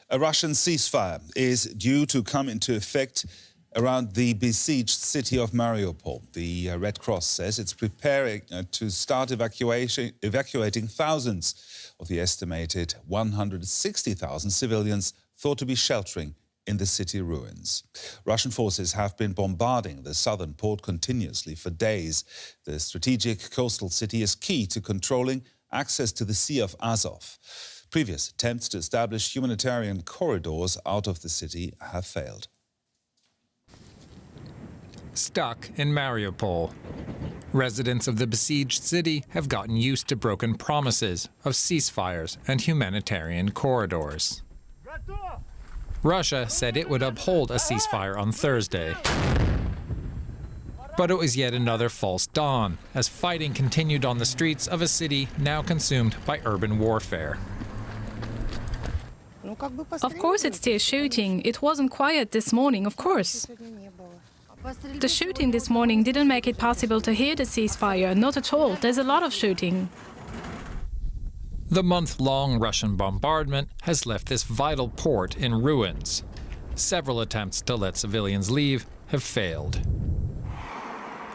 A Russian ceasefire is due to come into effect around the besieged city of Mariupol. The Red Cross says it's preparing to start evacuating thousands of the estimated 160,000 civilians thought to be sheltering in the city ruins. Russian forces have been bombarding the southern port continuously for days. The strategic coastal city is key to controlling access to the Sea of Azov. Previous attempts to establish humanitarian corridors out of the city have failed. Stuck in Mariupol. Residents of the besieged city have gotten used to broken promises of ceasefires and humanitarian corridors. Russia said it would uphold a ceasefire on Thursday. But it was yet another false dawn, as fighting continued on the streets of a city now consumed by urban warfare. Of course it's still shooting. It wasn't quiet this morning, of course. The shooting this morning didn't make it possible to hear the ceasefire, not at all. There's a lot of shooting. The month-long Russian bombardment has left this vital port in ruins. Several attempts to let civilians leave have failed.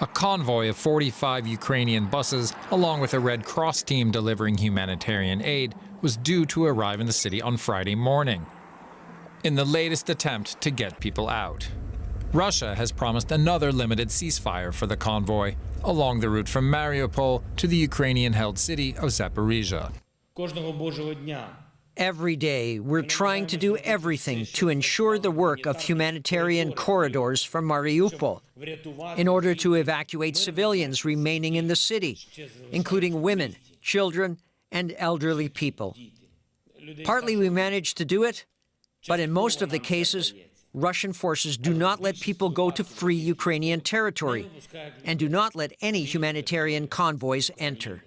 A convoy of 45 Ukrainian buses, along with a Red Cross team delivering humanitarian aid, was due to arrive in the city on Friday morning, in the latest attempt to get people out. Russia has promised another limited ceasefire for the convoy along the route from Mariupol to the Ukrainian-held city of Zaporizhia. Every day, we're trying to do everything to ensure the work of humanitarian corridors from Mariupol in order to evacuate civilians remaining in the city, including women, children, and elderly people. Partly we managed to do it, but in most of the cases, Russian forces do not let people go to free Ukrainian territory and do not let any humanitarian convoys enter.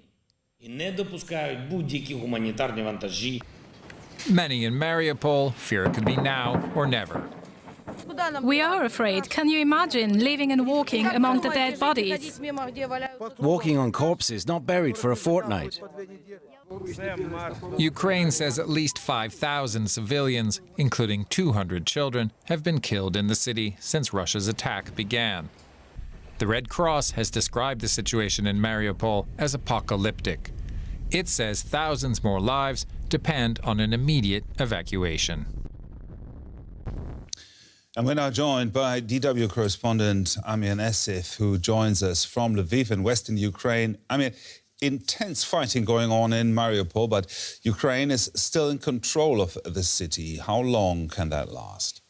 Many in Mariupol fear it could be now or never. We are afraid. Can you imagine living and walking among the dead bodies? Walking on corpses not buried for a fortnight. Ukraine says at least 5,000 civilians, including 200 children, have been killed in the city since Russia's attack began. The Red Cross has described the situation in Mariupol as apocalyptic. It says thousands more lives depend on an immediate evacuation. And we're now joined by DW correspondent Amir Nassif, who joins us from Lviv in western Ukraine. Amir, intense fighting going on in Mariupol, but Ukraine is still in control of the city. How long can that last?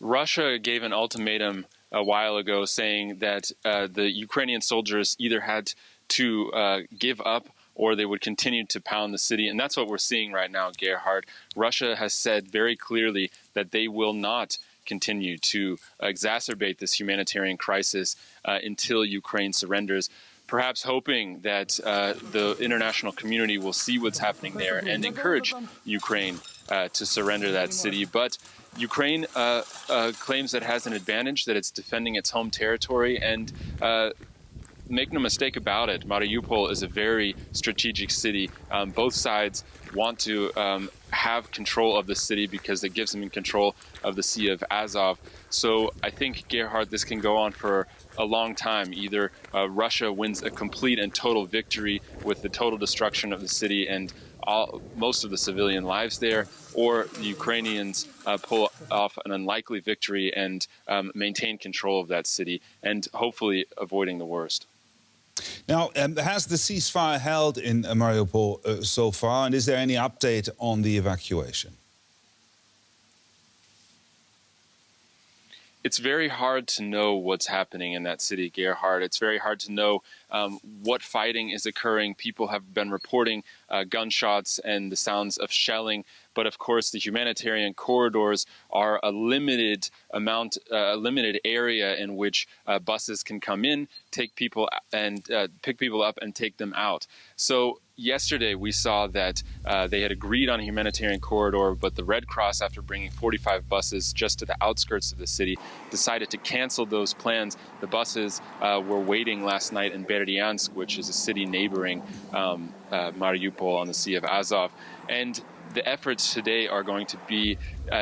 Russia gave an ultimatum a while ago saying that the Ukrainian soldiers either had to give up or they would continue to pound the city. And that's what we're seeing right now, Gerhard. Russia has said very clearly that they will not continue to exacerbate this humanitarian crisis until Ukraine surrenders, perhaps hoping that the international community will see what's happening there and encourage Ukraine to surrender that city. But Ukraine claims that it has an advantage, that it's defending its home territory, and make no mistake about it, Mariupol is a very strategic city. Both sides want to have control of the city because it gives them control of the Sea of Azov. So I think, Gerhard, this can go on for a long time. Either Russia wins a complete and total victory with the total destruction of the city and most of the civilian lives there, or the Ukrainians pull off an unlikely victory and maintain control of that city, and hopefully avoiding the worst. Now, has the ceasefire held in Mariupol so far, and is there any update on the evacuation? It's very hard to know what's happening in that city, Gerhard. It's very hard to know what fighting is occurring. People have been reporting gunshots and the sounds of shelling. But of course, the humanitarian corridors are a limited amount, a limited area in which buses can come in, take people and pick people up and take them out. So yesterday we saw that they had agreed on a humanitarian corridor, but the Red Cross, after bringing 45 buses just to the outskirts of the city, decided to cancel those plans. The buses were waiting last night in Berdyansk, which is a city neighboring Mariupol on the Sea of Azov. And the efforts today are going to be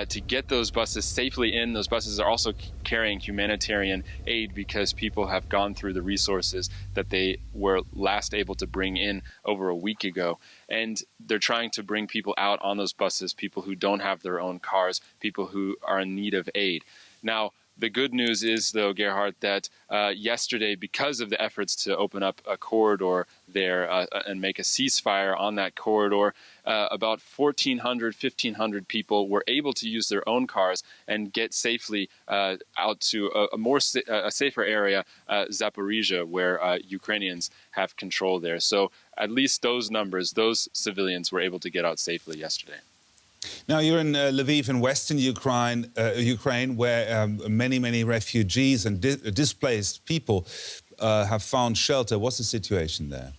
to get those buses safely in. Those buses are also carrying humanitarian aid because people have gone through the resources that they were last able to bring in over a week ago. And they're trying to bring people out on those buses, people who don't have their own cars, people who are in need of aid. Now, the good news is, though, Gerhard, that yesterday, because of the efforts to open up a corridor there and make a ceasefire on that corridor, about 1,400, 1,500 people were able to use their own cars and get safely out to a safer area, Zaporizhia, where Ukrainians have control there. So at least those numbers, those civilians were able to get out safely yesterday. Now, you're in Lviv in western Ukraine, where many refugees and displaced people have found shelter. What's the situation there?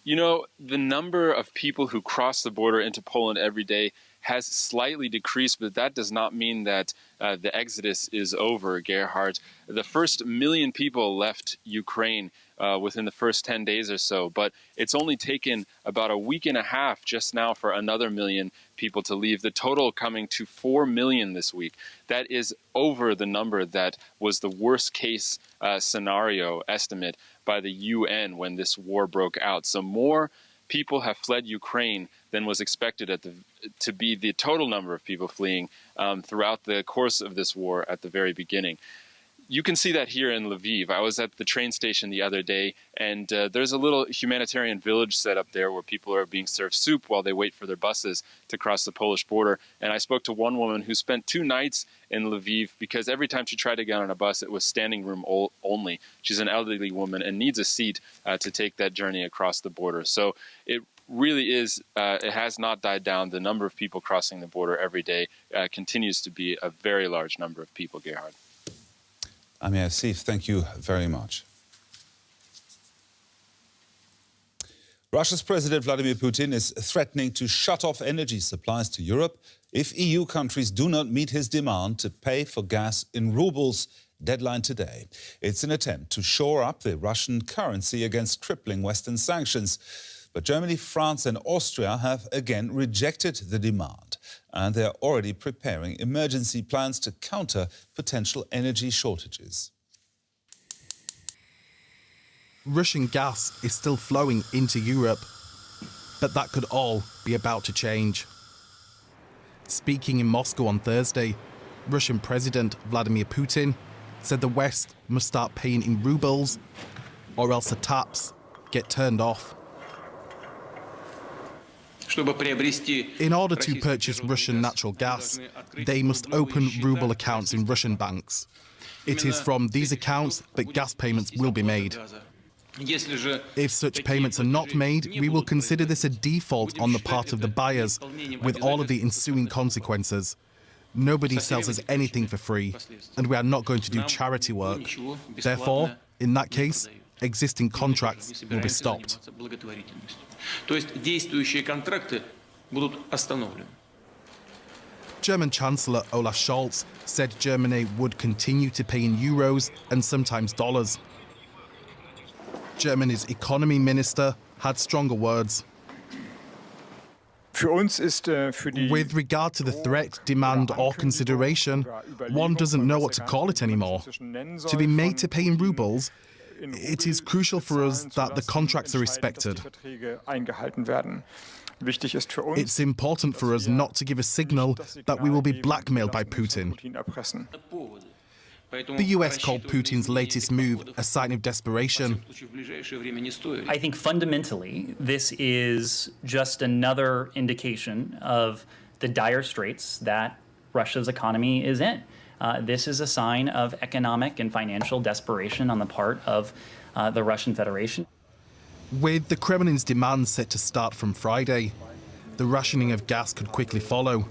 You know, the number of people who cross the border into Poland every day has slightly decreased, but that does not mean that the exodus is over, Gerhard. The first 1 million people left Ukraine within the first 10 days or so, but it's only taken about a week and a half just now for another 1 million people to leave, the total coming to 4 million this week. That is over the number that was the worst case scenario estimate by the UN when this war broke out. So more people have fled Ukraine than was expected to be the total number of people fleeing throughout the course of this war at the very beginning. You can see that here in Lviv. I was at the train station the other day, and there's a little humanitarian village set up there where people are being served soup while they wait for their buses to cross the Polish border. And I spoke to one woman who spent 2 nights in Lviv because every time she tried to get on a bus, it was standing room only. She's an elderly woman and needs a seat to take that journey across the border. So it really is, it has not died down. The number of people crossing the border every day continues to be a very large number of people, Gerhard. Amir Asif, thank you very much. Russia's President Vladimir Putin is threatening to shut off energy supplies to Europe if EU countries do not meet his demand to pay for gas in rubles. Deadline today. It's an attempt to shore up the Russian currency against crippling Western sanctions. But Germany, France and Austria have again rejected the demand. And they're already preparing emergency plans to counter potential energy shortages. Russian gas is still flowing into Europe, but that could all be about to change. Speaking in Moscow on Thursday, Russian President Vladimir Putin said the West must start paying in rubles or else the taps get turned off. In order to purchase Russian natural gas, they must open ruble accounts in Russian banks. It is from these accounts that gas payments will be made. If such payments are not made, we will consider this a default on the part of the buyers, with all of the ensuing consequences. Nobody sells us anything for free, and we are not going to do charity work. Therefore, in that case, existing contracts will be stopped. German Chancellor Olaf Scholz said Germany would continue to pay in euros and sometimes dollars. Germany's economy minister had stronger words. With regard to the threat, demand or consideration, one doesn't know what to call it anymore. To be made to pay in rubles, it is crucial for us that the contracts are respected. It's important for us not to give a signal that we will be blackmailed by Putin. The US called Putin's latest move a sign of desperation. I think fundamentally, this is just another indication of the dire straits that Russia's economy is in. This is a sign of economic and financial desperation on the part of the Russian Federation. With the Kremlin's demand set to start from Friday, the rationing of gas could quickly follow,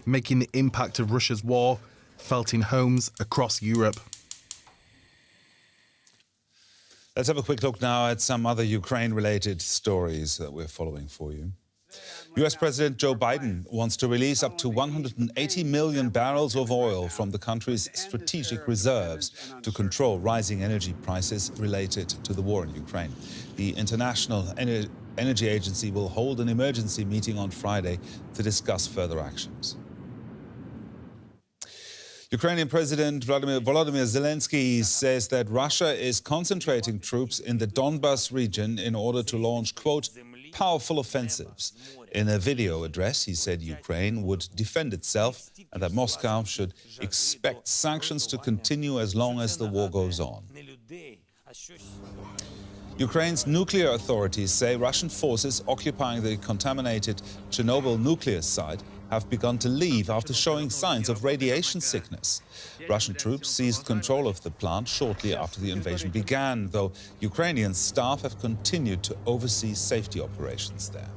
making the impact of Russia's war felt in homes across Europe. Let's have a quick look now at some other Ukraine-related stories that we're following for you. US President Joe Biden wants to release up to 180 million barrels of oil from the country's strategic reserves to control rising energy prices related to the war in Ukraine. The International Energy Agency will hold an emergency meeting on Friday to discuss further actions. Ukrainian President Volodymyr Zelensky says that Russia is concentrating troops in the Donbas region in order to launch, quote, powerful offensives. In a video address, he said Ukraine would defend itself and that Moscow should expect sanctions to continue as long as the war goes on. Ukraine's nuclear authorities say Russian forces occupying the contaminated Chernobyl nuclear site have begun to leave after showing signs of radiation sickness. Russian troops seized control of the plant shortly after the invasion began, though Ukrainian staff have continued to oversee safety operations there.